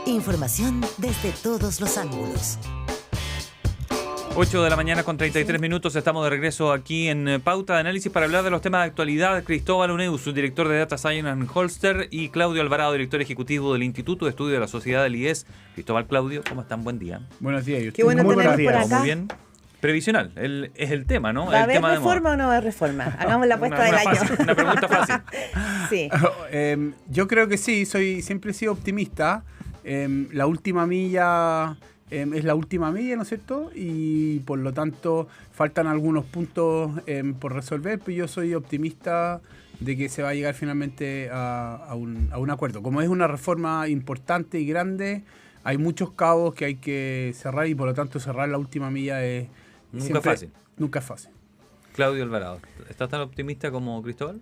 Información desde todos los ángulos. 8 de la mañana con 33 minutos. Estamos de regreso aquí en Pauta de Análisis para hablar de los temas de actualidad. Cristóbal Uneu, subdirector de Data Science and Holster, y Claudio Alvarado, director ejecutivo del Instituto de Estudio de la Sociedad del IES. Cristóbal, Claudio, ¿cómo están? Buen día. Buenos días. Qué bueno tenerlos por acá. Muy bien. Previsional, es el tema, ¿no? ¿Va a haber tema reforma o no va a haber reforma? Hagamos la apuesta del año. Una pregunta fácil. Sí. Yo creo que sí, siempre he sido optimista. La última milla es la última milla, ¿no es cierto? Y por lo tanto faltan algunos puntos por resolver, pero yo soy optimista de que se va a llegar finalmente a un acuerdo. Como es una reforma importante y grande, hay muchos cabos que hay que cerrar y por lo tanto cerrar la última milla es... Nunca es fácil. Nunca es fácil. Claudio Alvarado, ¿estás tan optimista como Cristóbal?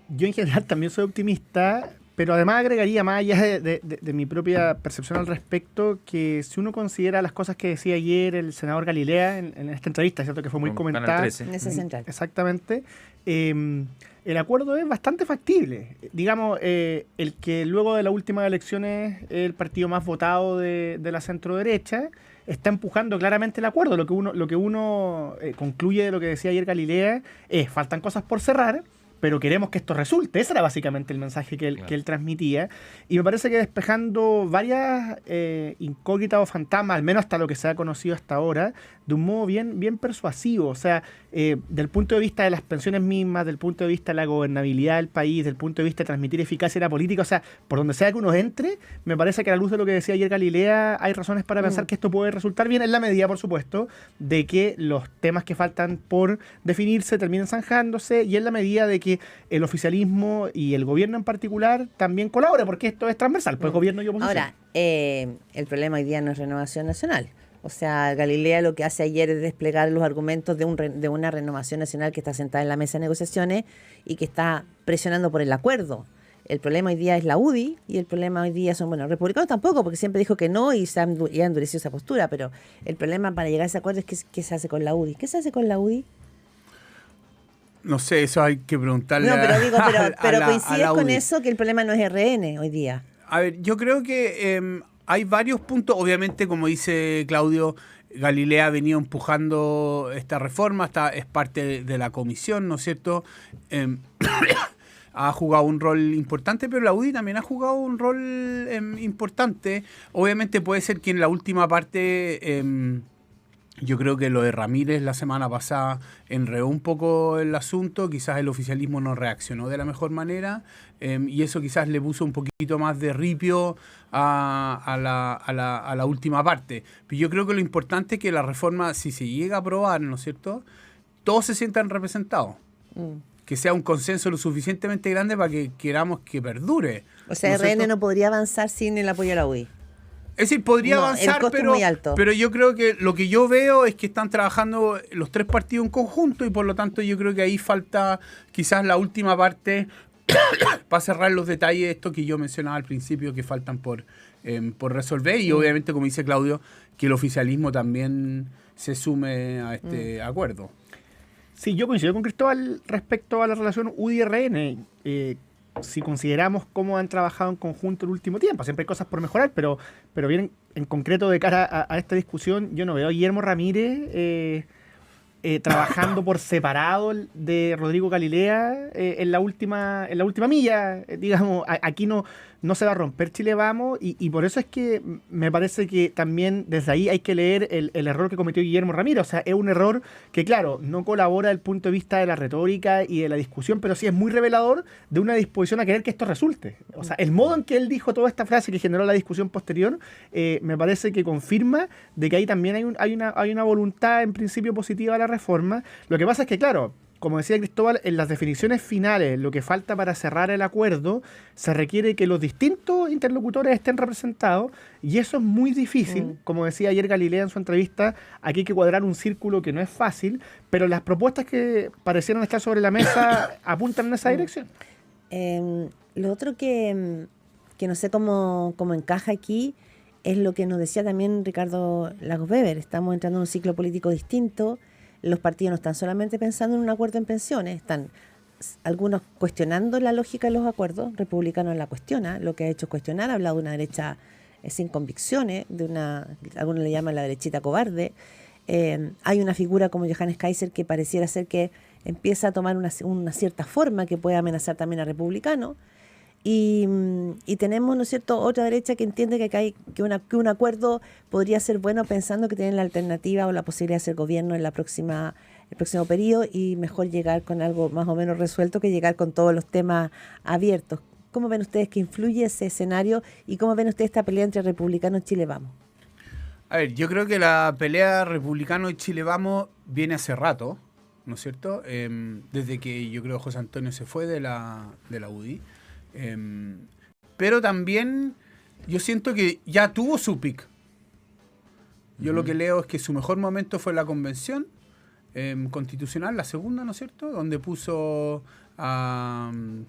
Yo en general también soy optimista, pero además agregaría, más allá de mi propia percepción al respecto, que si uno considera las cosas que decía ayer el senador Galilea en esta entrevista, ¿cierto? Que fue muy comentada. En ese central. Exactamente. El acuerdo es bastante factible. Digamos, el que luego de las últimas elecciones el partido más votado de la centro-derecha está empujando claramente el acuerdo. Lo que uno concluye de lo que decía ayer Galilea es: faltan cosas por cerrar, pero queremos que esto resulte. Ese era básicamente el mensaje que él transmitía. Y me parece que despejando varias incógnitas o fantasmas, al menos hasta lo que se ha conocido hasta ahora, de un modo bien persuasivo. O sea, del punto de vista de las pensiones mismas, del punto de vista de la gobernabilidad del país, del punto de vista de transmitir eficacia en la política, o sea, por donde sea que uno entre, me parece que a la luz de lo que decía ayer Galilea, hay razones para pensar que esto puede resultar bien, en la medida, por supuesto, de que los temas que faltan por definirse terminen zanjándose, y en la medida de que el oficialismo y el gobierno en particular también colaboren, porque esto es transversal, pues gobierno y oposición. Ahora, el problema hoy día no es Renovación Nacional. O sea, Galilea lo que hace ayer es desplegar los argumentos de una Renovación Nacional que está sentada en la mesa de negociaciones y que está presionando por el acuerdo. El problema hoy día es la UDI, y el problema hoy día son, bueno, republicanos tampoco, porque siempre dijo que no y ha endurecido esa postura, pero el problema para llegar a ese acuerdo es qué se hace con la UDI. ¿Qué se hace con la UDI? No sé, eso hay que preguntarle pero coincides con eso, que el problema no es RN hoy día. A ver, yo creo que hay varios puntos. Obviamente, como dice Claudio, Galilea ha venido empujando esta reforma, es parte de la comisión, ¿no es cierto? Ha jugado un rol importante, pero la UDI también ha jugado un rol importante. Obviamente puede ser que en la última parte... yo creo que lo de Ramírez la semana pasada enredó un poco el asunto, quizás el oficialismo no reaccionó de la mejor manera, y eso quizás le puso un poquito más de ripio a la última parte. Pero yo creo que lo importante es que la reforma, si se llega a aprobar, ¿no es cierto?, todos se sientan representados. Que sea un consenso lo suficientemente grande para que queramos que perdure. O sea, ¿no RN no podría avanzar sin el apoyo a la UDI. Es decir, podría avanzar, pero yo creo que lo que yo veo es que están trabajando los tres partidos en conjunto, y por lo tanto yo creo que ahí falta quizás la última parte para cerrar los detalles de esto que yo mencionaba al principio, que faltan por resolver, y obviamente, como dice Claudio, que el oficialismo también se sume a este acuerdo. Sí, yo coincido con Cristóbal respecto a la relación UDI-RN. Si consideramos cómo han trabajado en conjunto el último tiempo, siempre hay cosas por mejorar, pero bien en concreto de cara a esta discusión, yo no veo a Guillermo Ramírez trabajando por separado de Rodrigo Galilea en la última milla. Digamos, aquí no se va a romper Chile Vamos, y por eso es que me parece que también desde ahí hay que leer el error que cometió Guillermo Ramírez. O sea, es un error que, claro, no colabora desde el punto de vista de la retórica y de la discusión, pero sí es muy revelador de una disposición a querer que esto resulte. O sea, el modo en que él dijo toda esta frase que generó la discusión posterior, me parece que confirma de que ahí también hay una voluntad en principio positiva de la reforma. Lo que pasa es que, claro, como decía Cristóbal, en las definiciones finales, lo que falta para cerrar el acuerdo, se requiere que los distintos interlocutores estén representados, y eso es muy difícil. Como decía ayer Galilea en su entrevista, aquí hay que cuadrar un círculo que no es fácil, pero las propuestas que parecieron estar sobre la mesa apuntan en esa dirección. Lo otro que no sé cómo encaja aquí es lo que nos decía también Ricardo Lagos Weber. Estamos entrando en un ciclo político distinto. Los partidos no están solamente pensando en un acuerdo en pensiones, están algunos cuestionando la lógica de los acuerdos. Republicanos la cuestiona, lo que ha hecho es cuestionar, ha hablado de una derecha sin convicciones, algunos le llaman la derechita cobarde. Hay una figura como Johannes Kaiser que pareciera ser que empieza a tomar una cierta forma que puede amenazar también a republicanos. Y tenemos, ¿no es cierto?, otra derecha que entiende que un acuerdo podría ser bueno, pensando que tienen la alternativa o la posibilidad de hacer gobierno en el próximo periodo, y mejor llegar con algo más o menos resuelto que llegar con todos los temas abiertos. ¿Cómo ven ustedes que influye ese escenario y cómo ven ustedes esta pelea entre republicanos y Chile Vamos? A ver, yo creo que la pelea republicano y Chile Vamos viene hace rato, ¿no es cierto? Desde que yo creo José Antonio se fue de la UDI. Pero también yo siento que ya tuvo su pick. Yo lo que leo es que su mejor momento fue la convención constitucional, la segunda, ¿no es cierto? Donde puso a... no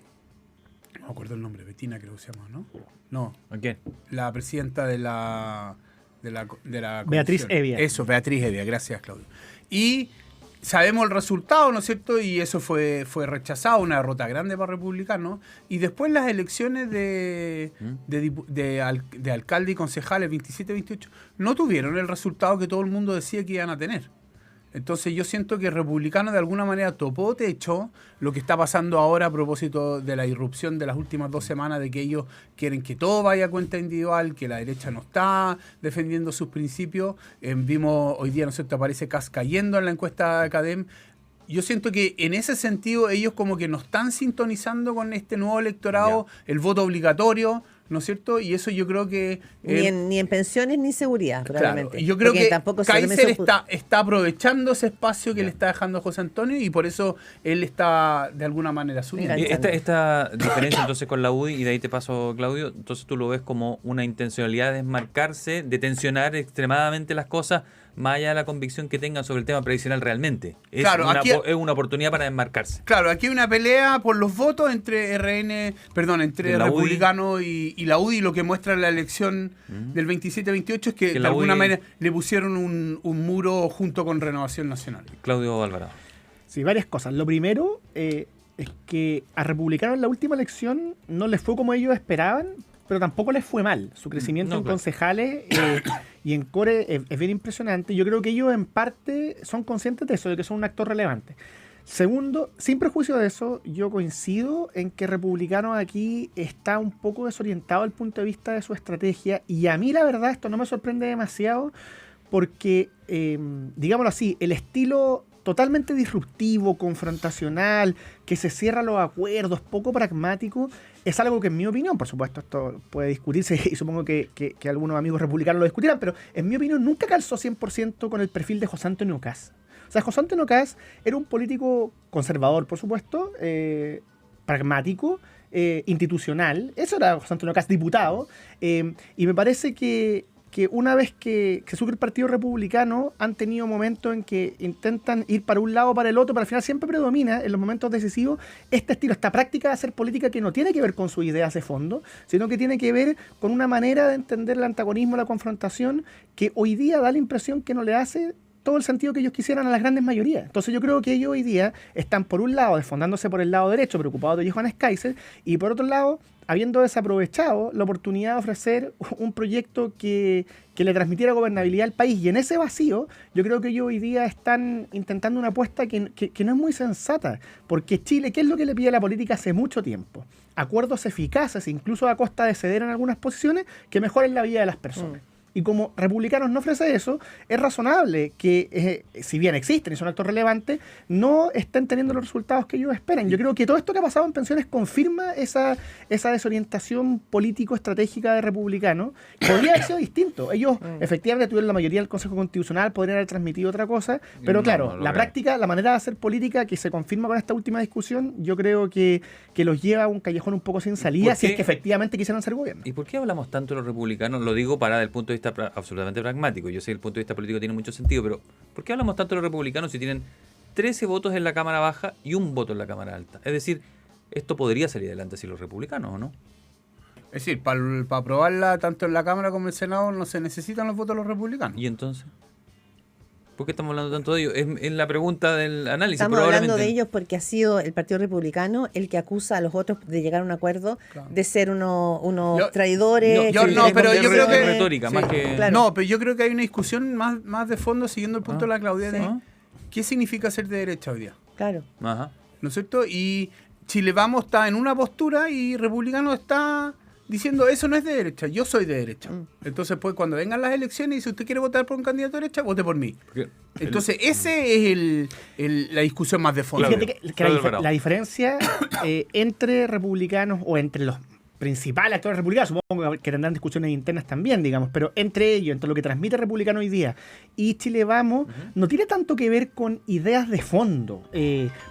me acuerdo el nombre, Betina creo que se llama, ¿no? No. ¿A quién? La presidenta de la Beatriz Hevia. Eso, Beatriz Hevia, gracias Claudio. Y sabemos el resultado, ¿no es cierto? Y eso fue rechazado, una derrota grande para republicanos. Y después las elecciones de alcalde y concejales 27-28 no tuvieron el resultado que todo el mundo decía que iban a tener. Entonces yo siento que republicano de alguna manera topó techo, lo que está pasando ahora a propósito de la irrupción de las últimas 2 semanas, de que ellos quieren que todo vaya a cuenta individual, que la derecha no está defendiendo sus principios. Vimos hoy día, ¿no es cierto?, aparece Kass cayendo en la encuesta de Academ. Yo siento que en ese sentido ellos como que no están sintonizando con este nuevo electorado, el voto obligatorio, ¿no es cierto? Y eso yo creo que... Ni en pensiones ni seguridad, probablemente. Claro, y yo creo que Kaiser está está aprovechando ese espacio que le está dejando José Antonio, y por eso él está de alguna manera subiendo. Esta diferencia entonces con la UDI, y de ahí te paso, Claudio, entonces tú lo ves como una intencionalidad de desmarcarse, de tensionar extremadamente las cosas, más allá de la convicción que tengan sobre el tema previsional realmente. Es una oportunidad para desmarcarse. Claro, aquí hay una pelea por los votos entre entre republicanos y la UDI. Lo que muestra la elección del 27-28 es que de alguna manera le pusieron un muro junto con Renovación Nacional. Claudio Alvarado. Sí, varias cosas. Lo primero es que a republicanos en la última elección no les fue como ellos esperaban, pero tampoco les fue mal. Su crecimiento en concejales y en core es bien impresionante. Yo creo que ellos en parte son conscientes de eso, de que son un actor relevante. Segundo, sin prejuicio de eso, yo coincido en que republicanos aquí está un poco desorientado desde el punto de vista de su estrategia, y a mí la verdad esto no me sorprende demasiado porque, digámoslo así, el estilo totalmente disruptivo, confrontacional, que se cierra los acuerdos, poco pragmático, es algo que en mi opinión, por supuesto esto puede discutirse y supongo que algunos amigos republicanos lo discutirán, pero en mi opinión nunca calzó 100% con el perfil de José Antonio Kass. O sea, José Antonio Kass era un político conservador, por supuesto, pragmático, institucional. Eso era José Antonio Kass, diputado. Y me parece que una vez que surge el Partido Republicano, han tenido momentos en que intentan ir para un lado o para el otro, pero al final siempre predomina en los momentos decisivos este estilo, esta práctica de hacer política que no tiene que ver con sus ideas de fondo, sino que tiene que ver con una manera de entender el antagonismo, la confrontación, que hoy día da la impresión que no le hace todo el sentido que ellos quisieran a las grandes mayorías. Entonces yo creo que ellos hoy día están por un lado desfondándose por el lado derecho, preocupados de Johannes Kaiser, y por otro lado habiendo desaprovechado la oportunidad de ofrecer un proyecto que le transmitiera gobernabilidad al país. Y en ese vacío yo creo que ellos hoy día están intentando una apuesta que no es muy sensata, porque Chile, ¿qué es lo que le pide a la política hace mucho tiempo? Acuerdos eficaces, incluso a costa de ceder en algunas posiciones, que mejoren la vida de las personas. Y como republicanos no ofrece eso, es razonable que, si bien existen y son actos relevantes, no estén teniendo los resultados que ellos esperan. Yo creo que todo esto que ha pasado en pensiones confirma esa desorientación político-estratégica de republicanos. Podría haber sido distinto. Ellos efectivamente tuvieron la mayoría del Consejo Constitucional, podrían haber transmitido otra cosa, pero claro, la práctica, la manera de hacer política que se confirma con esta última discusión, yo creo que los lleva a un callejón un poco sin salida, si es que efectivamente quisieran ser gobierno. ¿Y por qué hablamos tanto de los republicanos? Lo digo para el punto de vista absolutamente pragmático. Yo sé que el punto de vista político tiene mucho sentido, pero ¿por qué hablamos tanto de los republicanos si tienen 13 votos en la Cámara Baja y 1 voto en la Cámara Alta? Es decir, esto podría salir adelante si los republicanos, ¿o no? Es decir, para aprobarla tanto en la Cámara como en el Senado no se necesitan los votos de los republicanos. ¿Y entonces? ¿Por qué estamos hablando tanto de ellos? Es la pregunta del análisis. Estamos Probablemente hablando de ellos porque ha sido el Partido Republicano el que acusa a los otros de llegar a un acuerdo, de ser unos traidores. Pero yo creo que... retórica, sí, más que... claro. No, pero yo creo que hay una discusión más de fondo, siguiendo el punto de la Claudia, de qué significa ser de derecha hoy día. Claro. Ajá. ¿No es cierto? Y Chile Vamos está en una postura y Republicano está diciendo eso no es de derecha, yo soy de derecha. Entonces, pues cuando vengan las elecciones y si usted quiere votar por un candidato de derecha, vote por mí. Entonces, ese es la discusión más de fondo. Y fíjate que la diferencia entre republicanos o entre los principales actores republicanos, supongo que tendrán discusiones internas también, digamos, pero entre ellos, entre lo que transmite Republicano hoy día y Chile Vamos, no tiene tanto que ver con ideas de fondo.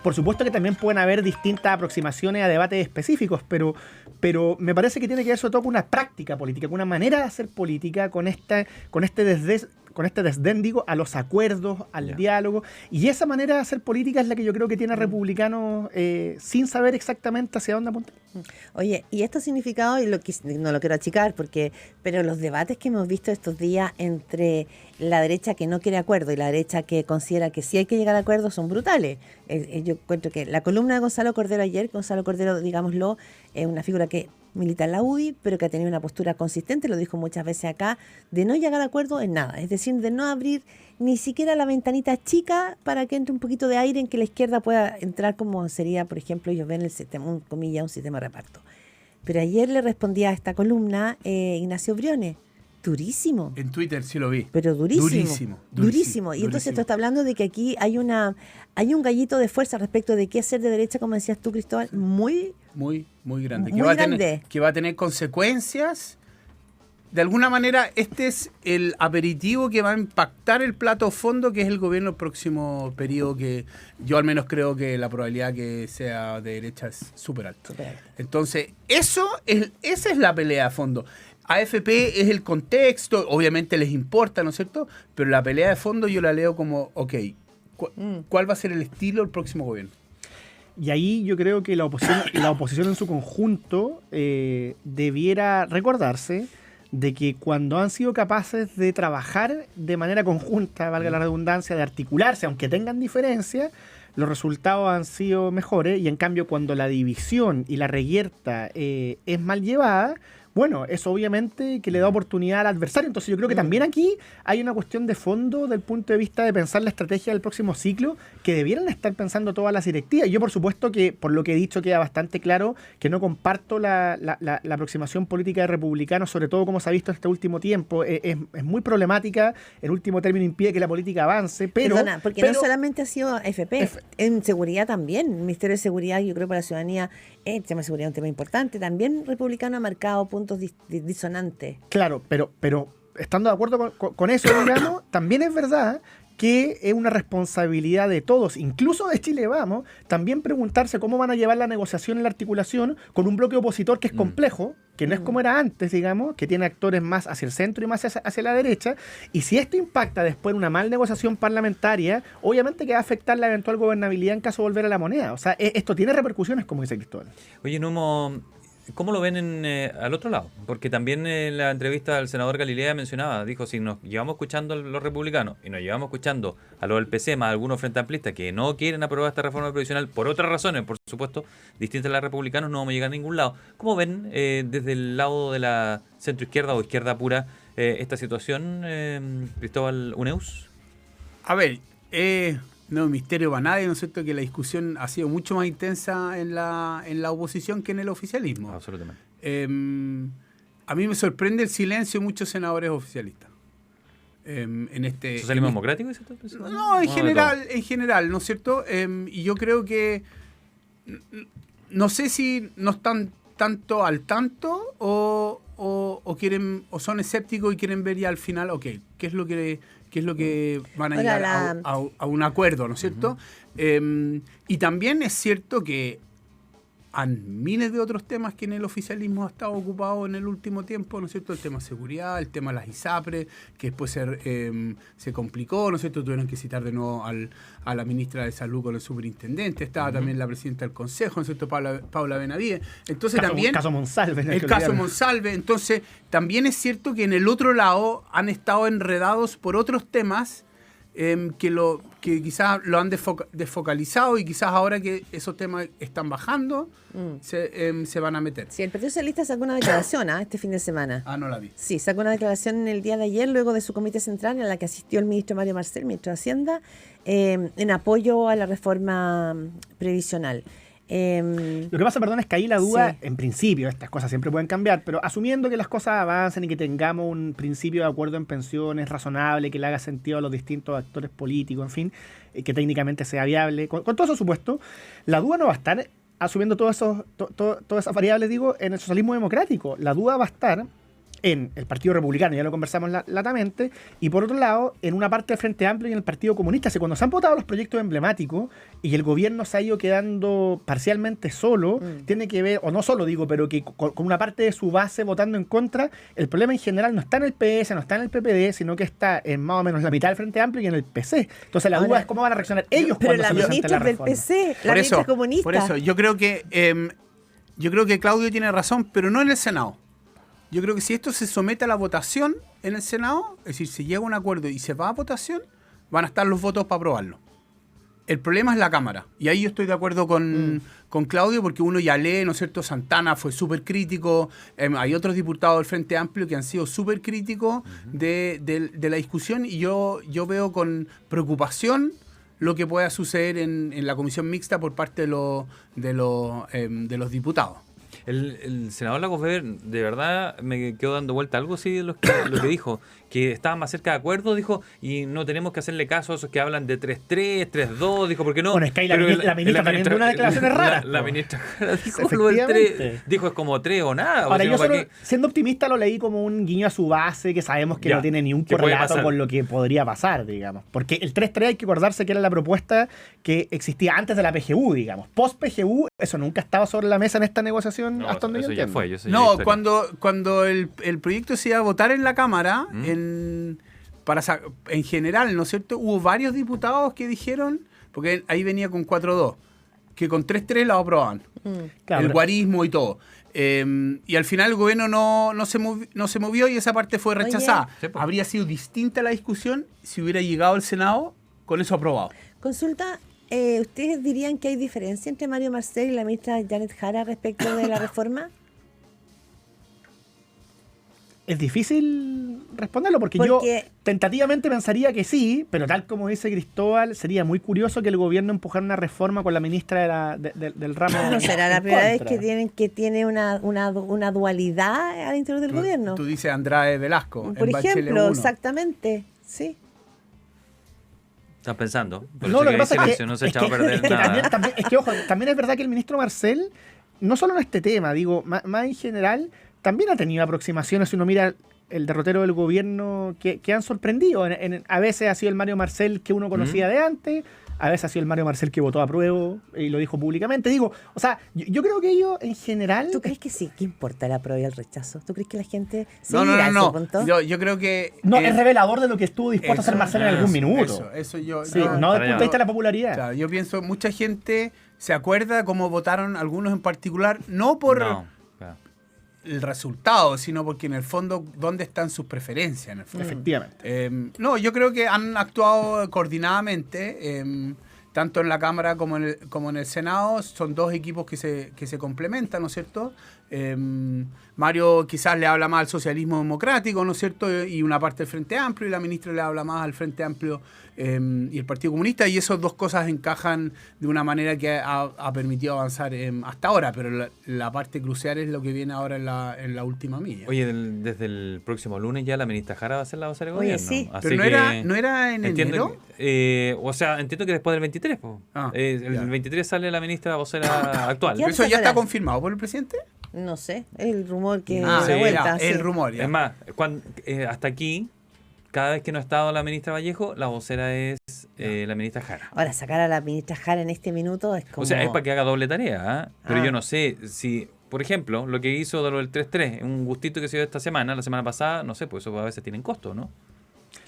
Por supuesto que también pueden haber distintas aproximaciones a debates específicos, pero me parece que tiene que ver sobre todo con una práctica política, con una manera de hacer política, con este desdén, digo, a los acuerdos, al diálogo. Y esa manera de hacer política es la que yo creo que tiene Republicanos sin saber exactamente hacia dónde apuntar. Oye, y esto ha significado, y no lo quiero achicar, pero los debates que hemos visto estos días entre la derecha que no quiere acuerdo y la derecha que considera que sí hay que llegar a acuerdo son brutales. Yo encuentro que la columna de Gonzalo Cordero ayer, Gonzalo Cordero, digámoslo, es una figura que milita en la UDI, pero que ha tenido una postura consistente, lo dijo muchas veces acá, de no llegar a acuerdo en nada. Es decir, de no abrir ni siquiera la ventanita chica para que entre un poquito de aire en que la izquierda pueda entrar, como sería, por ejemplo, ellos ven el sistema, un sistema de reparto. Pero ayer le respondía a esta columna Ignacio Briones. Durísimo. En Twitter sí lo vi. Pero durísimo. Y entonces esto está hablando de que aquí hay un gallito de fuerza respecto de qué ser de derecha, como decías tú, Cristóbal, muy grande. Muy grande. Que va a tener consecuencias. De alguna manera, este es el aperitivo que va a impactar el plato fondo, que es el gobierno el próximo periodo, que yo al menos creo que la probabilidad que sea de derecha es súper alta. Entonces, esa es la pelea a fondo. AFP es el contexto, obviamente les importa, ¿no es cierto? Pero la pelea de fondo yo la leo como, ¿cuál va a ser el estilo del próximo gobierno? Y ahí yo creo que la oposición en su conjunto debiera recordarse de que cuando han sido capaces de trabajar de manera conjunta, valga la redundancia, de articularse, aunque tengan diferencias, los resultados han sido mejores. Y en cambio, cuando la división y la reyerta es mal llevada, bueno, eso obviamente que le da oportunidad al adversario. Entonces yo creo que también aquí hay una cuestión de fondo del punto de vista de pensar la estrategia del próximo ciclo, que debieran estar pensando todas las directivas. Y yo, por supuesto, que por lo que he dicho queda bastante claro que no comparto la aproximación política de republicanos, sobre todo como se ha visto en este último tiempo. Es muy problemática, en último término impide que la política avance, pero... Perdona, porque no solamente ha sido AFP, en seguridad también, el Ministerio de Seguridad, yo creo para la ciudadanía, el tema de seguridad es un tema importante, también republicano ha marcado puntos disonantes. Claro, pero estando de acuerdo con eso, digamos, también es verdad que es una responsabilidad de todos, incluso de Chile Vamos, también preguntarse cómo van a llevar la negociación y la articulación con un bloque opositor que es complejo, que no es como era antes, digamos, que tiene actores más hacia el centro y más hacia la derecha, y si esto impacta después en una mal negociación parlamentaria, obviamente que va a afectar la eventual gobernabilidad en caso de volver a la moneda. O sea, esto tiene repercusiones, como dice Cristóbal. Oye, ¿cómo lo ven al otro lado? Porque también en la entrevista al senador Galilea mencionaba, dijo, si nos llevamos escuchando a los republicanos y nos llevamos escuchando a los del PC más a algunos frente amplistas que no quieren aprobar esta reforma previsional por otras razones, por supuesto, distintas a las republicanos, no vamos a llegar a ningún lado. ¿Cómo ven desde el lado de la centroizquierda o izquierda pura esta situación, Cristóbal Uneus? A ver, no es misterio para nadie, ¿no es cierto?, que la discusión ha sido mucho más intensa en la oposición que en el oficialismo. Absolutamente. A mí me sorprende el silencio de muchos senadores oficialistas. ¿Socialismo democrático? No, en general, ¿no es cierto? Y yo creo que no sé si no están tanto al tanto o quieren o son escépticos y quieren ver ya al final, ¿qué es lo que van a llegar a un acuerdo, ¿no es cierto? Y también es cierto que hay miles de otros temas que en el oficialismo ha estado ocupado en el último tiempo, ¿no es cierto? El tema de seguridad, el tema de las ISAPRES, que después se complicó, ¿no es cierto? Tuvieron que citar de nuevo a la ministra de Salud con el superintendente, estaba también la presidenta del Consejo, ¿no es cierto? Paula Benavides. Entonces el caso Monsalve. Entonces, también es cierto que en el otro lado han estado enredados por otros temas que quizás lo han desfocalizado y quizás ahora que esos temas están bajando, se van a meter. Sí, el Partido Socialista sacó una declaración este fin de semana. Ah, no la vi. Sí, sacó una declaración en el día de ayer, luego de su comité central, en la que asistió el ministro Mario Marcel, ministro de Hacienda, en apoyo a la reforma previsional. Lo que pasa, perdón, es que ahí la duda, en principio, estas cosas siempre pueden cambiar, pero asumiendo que las cosas avancen y que tengamos un principio de acuerdo en pensiones razonable, que le haga sentido a los distintos actores políticos, en fin, que técnicamente sea viable, con todo eso supuesto, la duda no va a estar, asumiendo todas esas variables, digo, en el socialismo democrático. La duda va a estar en el Partido Republicano, ya lo conversamos latamente, y por otro lado, en una parte del Frente Amplio y en el Partido Comunista. Así, cuando se han votado los proyectos emblemáticos y el gobierno se ha ido quedando parcialmente solo, tiene que ver, o no solo digo, pero que con una parte de su base votando en contra, el problema en general no está en el PS, no está en el PPD, sino que está en más o menos la mitad del Frente Amplio y en el PC. Entonces la duda es cómo van a reaccionar ellos cuando se presente la reforma. Pero la ministra del PC, la ministra comunista. Por eso, yo creo que Claudio tiene razón, pero no en el Senado. Yo creo que si esto se somete a la votación en el Senado, es decir, si llega a un acuerdo y se va a votación, van a estar los votos para aprobarlo. El problema es la Cámara. Y ahí yo estoy de acuerdo con Claudio, porque uno ya lee, ¿no es cierto? Santana fue súper crítico. Hay otros diputados del Frente Amplio que han sido súper críticos de la discusión, y yo veo con preocupación lo que pueda suceder en la comisión mixta por parte de los diputados. El senador Lagos Weber, de verdad, me quedó dando vuelta algo así de lo que dijo, que estaba más cerca de acuerdo, dijo, y no tenemos que hacerle caso a esos que hablan de 3-3, 3-2, dijo, porque no. Bueno, es que ahí la ministra también dio unas declaraciones raras. La ministra Jara dijo lo del 3, dijo es como 3 o nada. Ahora, yo solo, siendo optimista, lo leí como un guiño a su base, que sabemos que no tiene ni un correlato con lo que podría pasar, digamos. Porque el 3-3 hay que acordarse que era la propuesta que existía antes de la PGU, digamos. Post-PGU, eso nunca estaba sobre la mesa en esta negociación. No, hasta donde eso yo ya entiendo. fue. No, cuando el proyecto se iba a votar en la Cámara, en general, ¿no es cierto? Hubo varios diputados que dijeron, porque ahí venía con 4-2, que con 3-3 la aprobaban. Claro, el guarismo y todo. Y al final el gobierno no se movió y esa parte fue rechazada. Oye, habría sido distinta la discusión si hubiera llegado al Senado con eso aprobado. Consulta. ¿Ustedes dirían que hay diferencia entre Mario Marcel y la ministra Janet Jara respecto de la reforma? Es difícil responderlo porque yo tentativamente pensaría que sí, pero tal como dice Cristóbal, sería muy curioso que el gobierno empujara una reforma con la ministra del ramo. No será la primera vez que tiene una dualidad al interior del gobierno. Tú dices Andrade Velasco. Por ejemplo, exactamente, sí. Estás pensando. No, lo que pasa es que, no se ha echado a perder nada. También es verdad que el ministro Marcel, no solo en este tema, digo, más en general, también ha tenido aproximaciones. Si uno mira el derrotero del gobierno que han sorprendido. A veces ha sido el Mario Marcel que uno conocía de antes, a veces ha sido el Mario Marcel que votó a prueba y lo dijo públicamente. Digo, o sea, yo creo que ellos en general... ¿Tú crees que sí? ¿Qué importa la prueba y el rechazo? ¿Tú crees que la gente no. Yo creo que... No, es revelador de lo que estuvo dispuesto a hacer Marcel en algún minuto. Eso yo... Sí, no desde el punto de vista de la popularidad. Claro, yo pienso, mucha gente se acuerda cómo votaron algunos en particular, no por... el resultado, sino porque en el fondo, ¿dónde están sus preferencias? En el fondo. Efectivamente. No, yo creo que han actuado coordinadamente, tanto en la Cámara como en el Senado. Son dos equipos que se complementan, ¿no es cierto? Mario quizás le habla más al socialismo democrático, ¿no es cierto? Y una parte del Frente Amplio, y la ministra le habla más al Frente Amplio y el Partido Comunista, y esas dos cosas encajan de una manera que ha permitido avanzar hasta ahora, pero la parte crucial es lo que viene ahora en la última milla. Oye, desde el próximo lunes ya la ministra Jara va a ser la vocera de gobierno. Sí. Así pero no era en enero. O sea, entiendo que después del 23. El 23 sale la ministra vocera actual. ¿Eso ya está confirmado por el presidente? No sé, el rumor que sí, vuelta. El rumor, ya. Es más, hasta aquí, cada vez que no ha estado la ministra Vallejo, la vocera es la ministra Jara. Ahora, sacar a la ministra Jara en este minuto es como... O sea, es para que haga doble tarea, pero yo no sé si, por ejemplo, lo que hizo de lo del 3-3, un gustito que se dio esta semana, la semana pasada, no sé, pues eso a veces tienen costo, ¿no?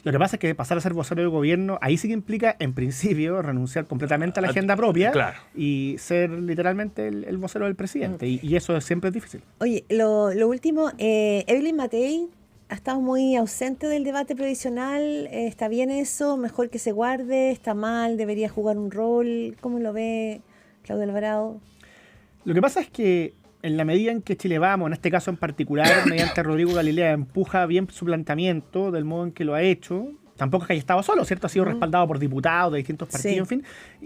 Lo que pasa es que pasar a ser vocero del gobierno, ahí sí que implica, en principio, renunciar completamente a la agenda propia y ser literalmente el vocero del presidente. Y eso siempre es difícil. Oye, lo último, Evelyn Matei ha estado muy ausente del debate previsional. ¿Está bien eso? ¿Mejor que se guarde? ¿Está mal? ¿Debería jugar un rol? ¿Cómo lo ve Claudio Alvarado? Lo que pasa es que en la medida en que Chile Vamos, en este caso en particular, mediante Rodrigo Galilea, empuja bien su planteamiento del modo en que lo ha hecho, tampoco es que haya estado solo, ¿cierto? Ha sido respaldado por diputados de distintos partidos, en fin.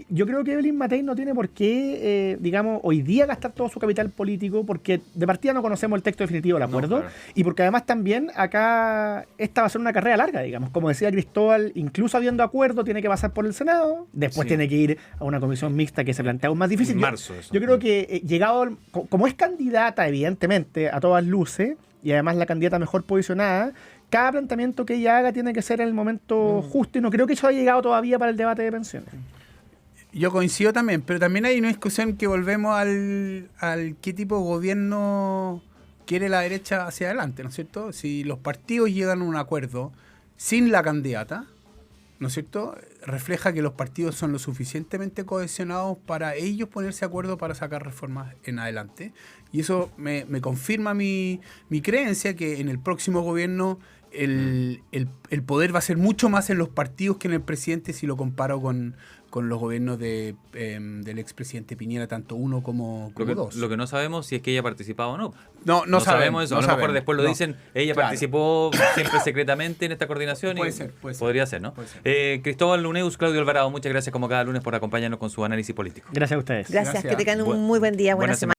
Yo creo que Evelyn Matei no tiene por qué, digamos, hoy día gastar todo su capital político, porque de partida no conocemos el texto definitivo del acuerdo, claro. Y porque además también acá esta va a ser una carrera larga, digamos. Como decía Cristóbal, incluso habiendo acuerdo, tiene que pasar por el Senado, después tiene que ir a una comisión mixta que se plantea aún más difícil. En marzo, yo creo que llegado, como es candidata, evidentemente, a todas luces, y además la candidata mejor posicionada, cada planteamiento que ella haga tiene que ser en el momento justo, y no creo que eso haya llegado todavía para el debate de pensiones. Yo coincido también, pero también hay una discusión que volvemos al qué tipo de gobierno quiere la derecha hacia adelante, ¿no es cierto? Si los partidos llegan a un acuerdo sin la candidata, ¿no es cierto?, refleja que los partidos son lo suficientemente cohesionados para ellos ponerse de acuerdo para sacar reformas en adelante. Y eso me confirma mi creencia que en el próximo gobierno el poder va a ser mucho más en los partidos que en el presidente, si lo comparo con los gobiernos del expresidente Piñera, tanto uno como dos. Lo que no sabemos si es que ella ha participado o no. No sabemos eso. No a lo mejor después lo dicen, ella claro. participó siempre secretamente en esta coordinación. Puede ser. Podría ser, ¿no? Puede ser. Cristóbal Luneus, Claudio Alvarado, muchas gracias como cada lunes por acompañarnos con su análisis político. Gracias a ustedes. Gracias. Que tengan un muy buen día, buena semana.